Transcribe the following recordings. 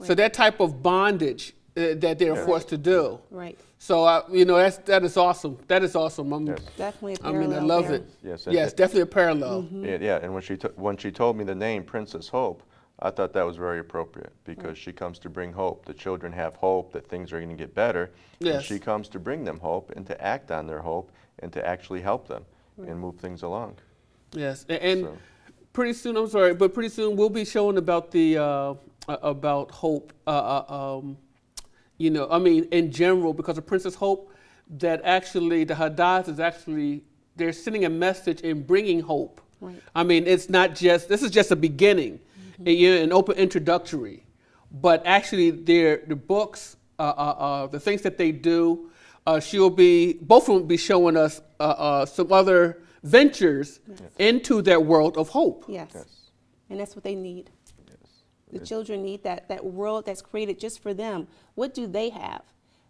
So that type of bondage that they're forced to do. Right. So, you know, that is awesome. That is awesome. Definitely a I parallel. mean, I love it. Yes, definitely a parallel. Yeah, and when she told me the name Princess Hope, I thought that was very appropriate because she comes to bring hope. The children have hope that things are going to get better. And she comes to bring them hope and to act on their hope and to actually help them and move things along. Yes, and pretty soon, I'm sorry, but pretty soon we'll be showing about the about hope. You know, I mean, in general, because of Princess Hope, that actually the Haddads is actually they're sending a message and bringing hope. Right. I mean, it's not just this is just a beginning, an open introductory, but actually the books, the things that they do. Both of them will be showing us some other ventures into that world of hope. Yes. And that's what they need. The children need that world that's created just for them. What do they have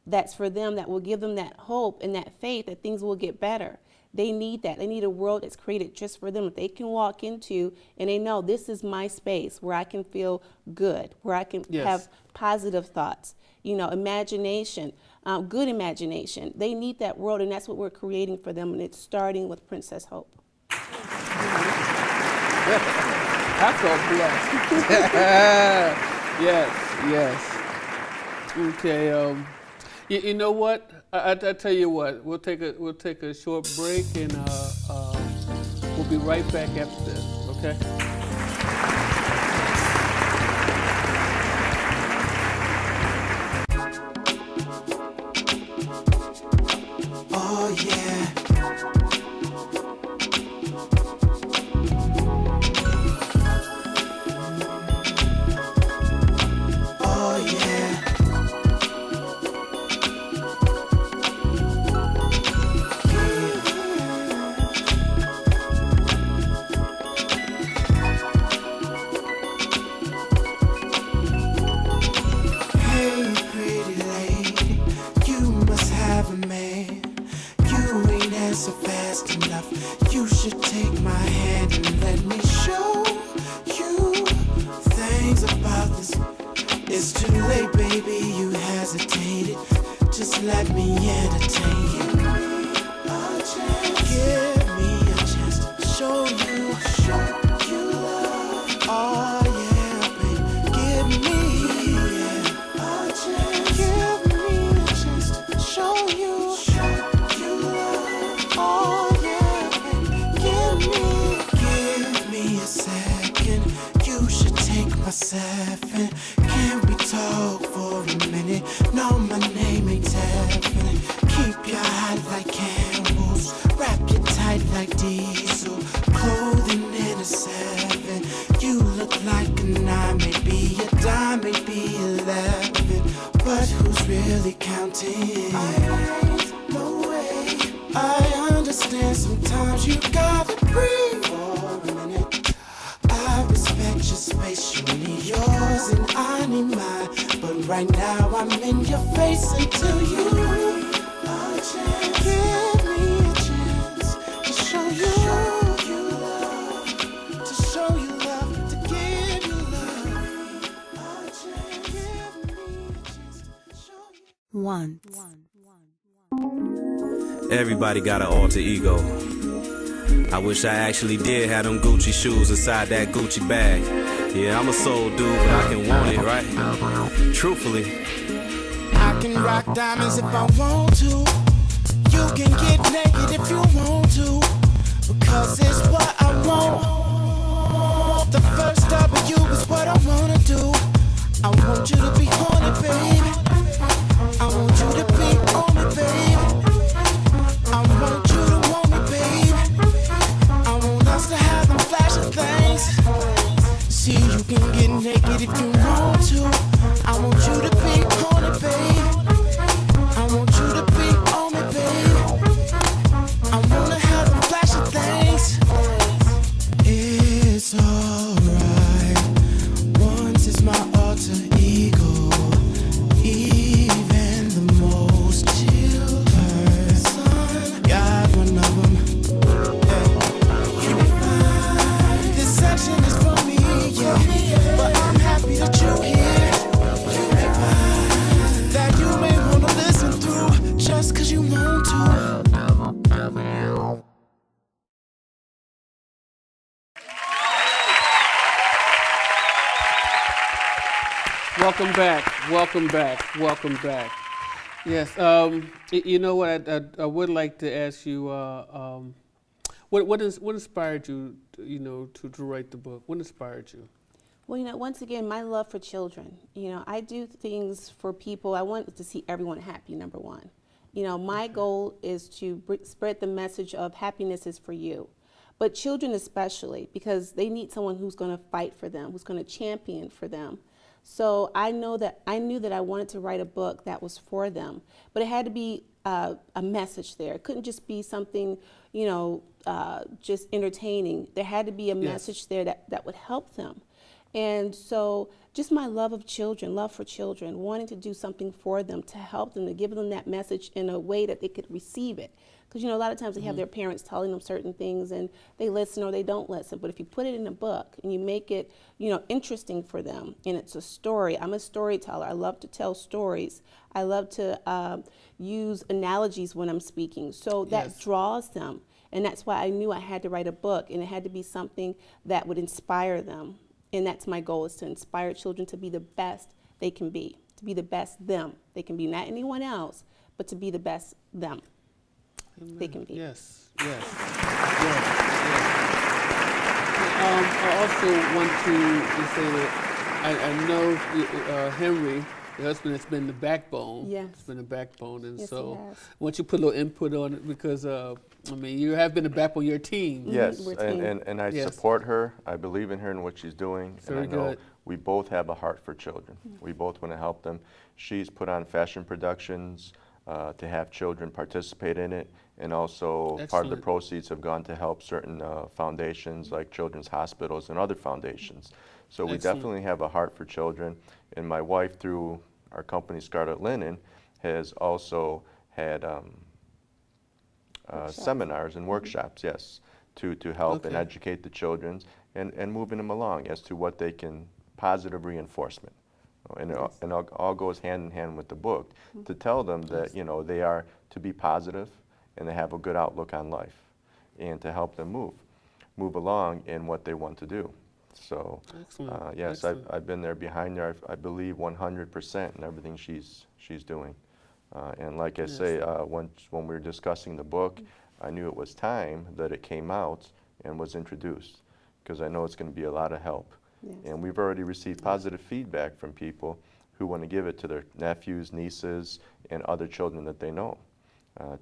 that's for them that will give them that hope and that faith that things will get better? They need that. They need a world that's created just for them that they can walk into and they know this is my space where I can feel good, where I can have positive thoughts, you know, imagination, good imagination. They need that world, and that's what we're creating for them, and it's starting with Princess Hope. I felt blessed. Yes. Okay. You know what? I tell you what. We'll take a short break, and we'll be right back after this. Okay. Oh yeah. So fast enough, you should take my hand and let me show you things about this. It's too late, baby, you hesitated. Just let me entertain you. Give me a chance to show you love. Oh yeah, baby, give me a chance. Give me a chance to show you. Oh yeah, give me a second. You should take my 7. Can we talk for a minute? No, my name ain't Tevin. Keep your hot like candles, wrap you tight like diesel. Clothing in a 7. You look like a 9, maybe a dime, maybe 11. But who's really counting? No way. I understand sometimes you gotta breathe for a minute. I respect your space, you need yours and I need mine. But right now I'm in your face until you give me a chance to show you love, to show you love, to give you love. Give me a chance to show you. Once. Everybody got an alter ego. I wish I actually did have them Gucci shoes inside that Gucci bag. Yeah, I'm a soul dude, but I can want it, right? Truthfully, I can rock diamonds if I want to. You can get naked if you want to, because it's what I want. The first W is what I wanna do. I want you to be horny, baby. I want you to be on me, baby. I want you to want me, baby. I want us to have them flashing things. See, you can get naked if you want to. I want you to be on it, baby. I want you to be on me, baby. I wanna have them flashing things. It's alright. Once is my Welcome back. Welcome back. Welcome back. Yes. You know what? I would like to ask you. What inspired you? You know, to write the book. What inspired you? Well, you know, once again, my love for children. You know, I do things for people. I want to see everyone happy, number one. You know, my goal is to spread the message of happiness is for you. But children especially, because they need someone who's going to fight for them, who's going to champion for them. So I knew that I wanted to write a book that was for them. But it had to be a message there. It couldn't just be something, you know, just entertaining. There had to be a message there that would help them. And so just my love of children, love for children, wanting to do something for them, to help them, to give them that message in a way that they could receive it. Because, you know, a lot of times they have their parents telling them certain things and they listen or they don't listen. But if you put it in a book and you make it, you know, interesting for them, and it's a story. I'm a storyteller. I love to tell stories. I love to use analogies when I'm speaking. So that draws them. And that's why I knew I had to write a book, and it had to be something that would inspire them. And that's my goal, is to inspire children to be the best they can be, to be the best them they can be, not anyone else, but to be the best them they can be. Yes, yes, yes, yes. I also want to say that I know Henry, your husband, has been the backbone. Yes. It's been the backbone, and Yes, so he has. I want you to put a little input on it because, I mean, you have been the backbone of your team. Yes, We're a team. and I Yes. support her. I believe in her and what she's doing. Very and I know good. we both have a heart for children. We both want to help them. She's put on fashion productions to have children participate in it, and also part of the Excellent. proceeds have gone to help certain foundations like children's hospitals and other foundations. So we Excellent. definitely have a heart for children. And my wife, through our company Scarlet Linen, has also had seminars and workshops, yes, to help and Okay. educate the children and moving them along as to what they can, positive reinforcement. And it all goes hand in hand with the book, to tell them that, you know, they are to be positive and they have a good outlook on life, and to help them move along in what they want to do. So Excellent. yes, Excellent. I've been there behind her, I believe 100% in everything she's doing. And like I say, when we were discussing the book, I knew it was time that it came out and was introduced, because I know it's going to be a lot of help. Yes. And we've already received positive feedback from people who want to give it to their nephews, nieces, and other children that they know,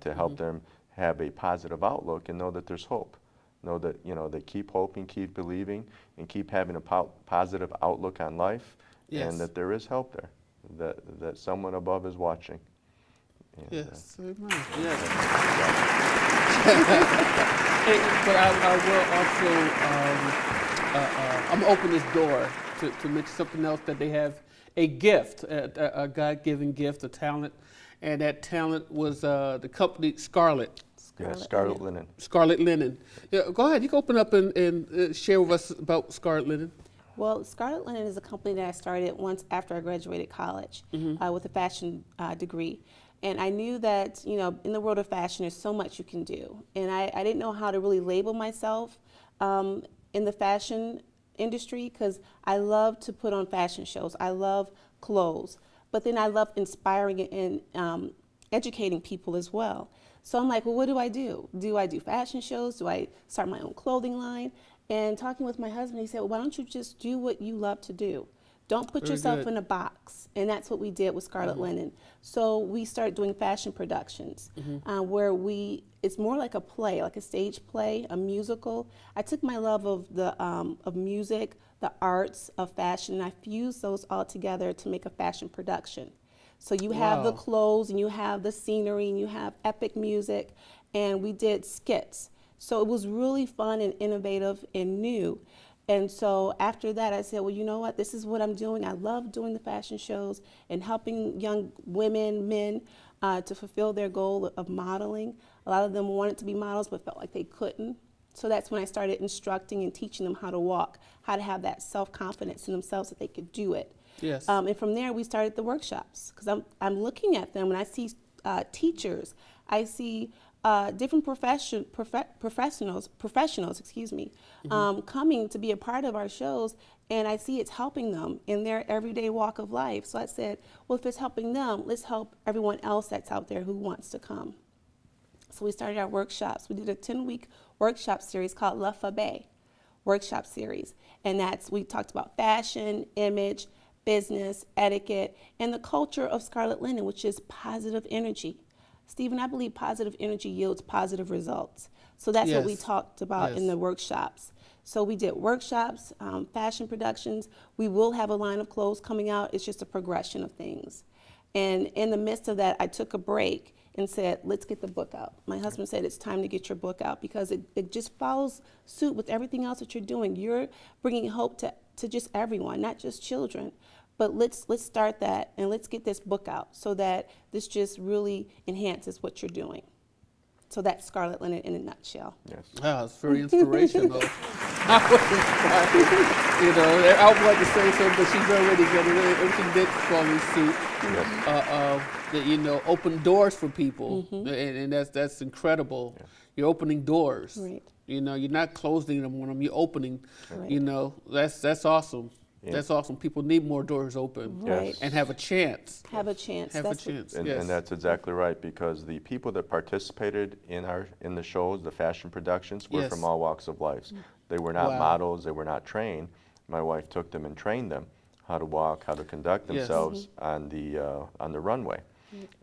to help them have a positive outlook and know that there's hope. Know that, you know, they keep hoping, keep believing, and keep having a positive outlook on life, Yes. and that there is help there, that someone above is watching. And, Yes, amen. Yes. Hey, but I will also, I'm gonna open this door to mention something else, that they have a gift, a God-given gift, a talent, and that talent was the company Scarlet Scarlet Linen. Scarlet Linen. Yeah, go ahead, you can open up and share with us about Scarlet Linen. Well, Scarlet Linen is a company that I started once after I graduated college with a fashion degree. And I knew that, you know, in the world of fashion, there's so much you can do. And I didn't know how to really label myself in the fashion industry, because I love to put on fashion shows. I love clothes. But then I love inspiring and educating people as well. So I'm like, well, what do I do? Do I do fashion shows? Do I start my own clothing line? And talking with my husband, he said, well, why don't you just do what you love to do? Don't put Very yourself good. in a box. And that's what we did with Scarlet Linen. So we started doing fashion productions where it's more like a play, like a stage play, a musical. I took my love of of music, the arts of fashion, and I fused those all together to make a fashion production. So you have the Wow. clothes, and you have the scenery, and you have epic music, and we did skits. So it was really fun and innovative and new. And so after that, I said, well, you know what? This is what I'm doing. I love doing the fashion shows and helping young women, men, to fulfill their goal of modeling. A lot of them wanted to be models but felt like they couldn't. So that's when I started instructing and teaching them how to walk, how to have that self-confidence in themselves that they could do it. Yes. And from there, we started the workshops, because I'm looking at them and I see teachers, I see different professionals, coming to be a part of our shows, And I see it's helping them in their everyday walk of life. So I said, well, if it's helping them, let's help everyone else that's out there who wants to come. So we started our workshops. We did a 10-week workshop series called La Fabe workshop series. And we talked about fashion, image, business, etiquette, and the culture of Scarlet Linen, which is positive energy. Stephen, I believe positive energy yields positive results. So that's what we talked about in the workshops. So we did workshops, fashion productions. We will have a line of clothes coming out. It's just a progression of things. And in the midst of that, I took a break and said, let's get the book out. My husband said, it's time to get your book out because it just follows suit with everything else that you're doing. You're bringing hope to just everyone, not just children. But let's start that and let's get this book out so that this just really enhances what you're doing. So that's Scarlet Linen in a nutshell. Yes. Wow, it's very inspirational. I was inspired. You know, I wanted to say something, but she's already got it. Everything Nick following suit. That, you know, open doors for people, and that's incredible. Yeah. You're opening doors. Right. You know, you're not closing them on them. You're opening. Right. You know, that's awesome. Yeah. That's awesome. People need more doors open, right, and have a chance. Have a chance. Have a chance. And that's exactly right, because the people that participated in the shows, the fashion productions, were from all walks of life. They were not models. They were not trained. My wife took them and trained them how to walk, how to conduct themselves on the runway,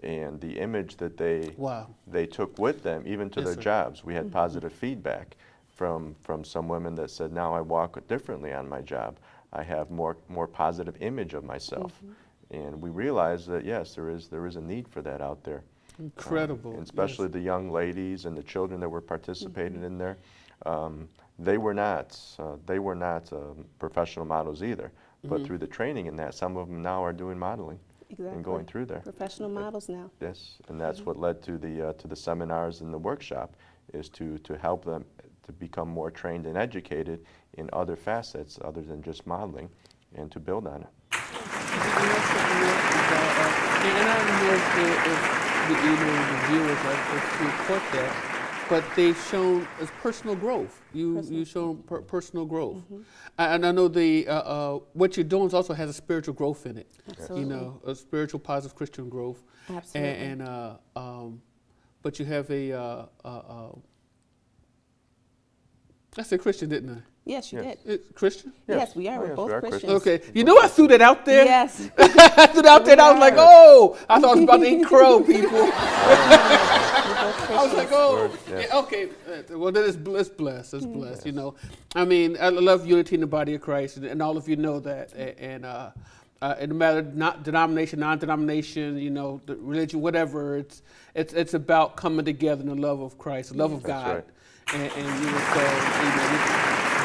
and the image that they took with them, even to their jobs. We had positive feedback from some women that said, "Now I walk differently on my job. I have more positive image of myself," and we realized that yes, there is a need for that out there. Incredible, and especially the young ladies and the children that were participating in there. They were not professional models either, but through the training in that, some of them now are doing modeling and going through there. Professional models now. Yes, and that's what led to the seminars and the workshop, is to help them to become more trained and educated in other facets other than just modeling, and to build on it. And I don't know if the viewers if you report that, but they've shown as personal growth. You've shown personal growth, and I know what you're doing also has a spiritual growth in it. Absolutely. You know, a spiritual, positive Christian growth. Absolutely. But you have I said Christian, didn't I? Yes, you did. It's Christian? Yes, we are. We're both Christians. Okay. You know I threw that out there? Yes. I threw it out there and I was like, oh, I thought I was about to eat crow, people. I was like, oh, okay. Well, then it's blessed. It's blessed, you know. I mean, I love unity in the body of Christ, and all of you know that. And no matter denomination, non-denomination, you know, the religion, whatever, it's about coming together in the love of Christ, the love of God. Right. And you know, so, you know,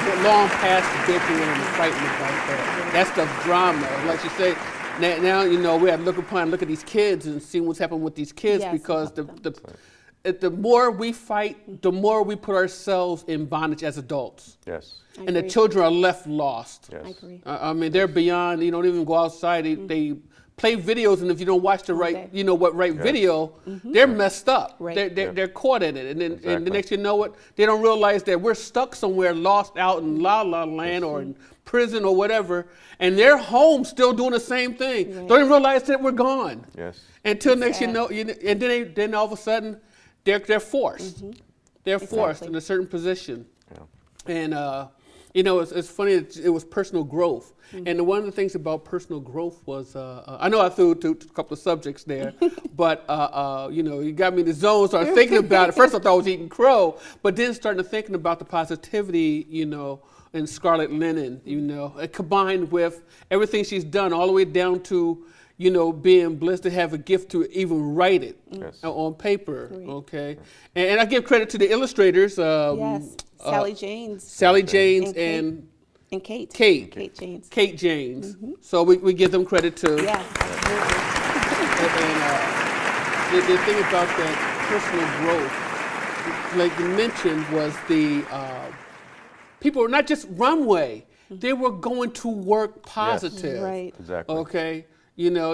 we're long past the bickering and the fighting about that. That's the drama. Like you say, now you know, we have to look at these kids and see what's happening with these kids, because the more we fight, the more we put ourselves in bondage as adults. Yes. And the children are left lost. Yes. I agree. I mean, they're beyond, you don't even go outside. They play videos, and if you don't watch the video, they're messed up. Right. They're caught in it, and then and the next you know it, they don't realize that we're stuck somewhere, lost out in La La Land or in prison or whatever, and they're home still doing the same thing. Right. Don't even realize that we're gone. Yes. Until next you know, and then all of a sudden, they're forced. They're forced in a certain position, and. You know, it's funny, it was personal growth. And one of the things about personal growth was, I know I threw a couple of subjects there, but, you know, you got me in the zone, started thinking about it. First I thought I was eating crow, but then started thinking about the positivity, you know, in Scarlet Linen, you know, combined with everything she's done, all the way down to, you know, being blessed to have a gift to even write it on paper, okay? And I give credit to the illustrators. Sally Janes. And Kate. Kate Janes. Kate Janes. So we give them credit too. Yes, absolutely. And the thing about that personal growth, like you mentioned, was the people were not just runway; they were going to work positive. Right. Exactly. Okay. You know.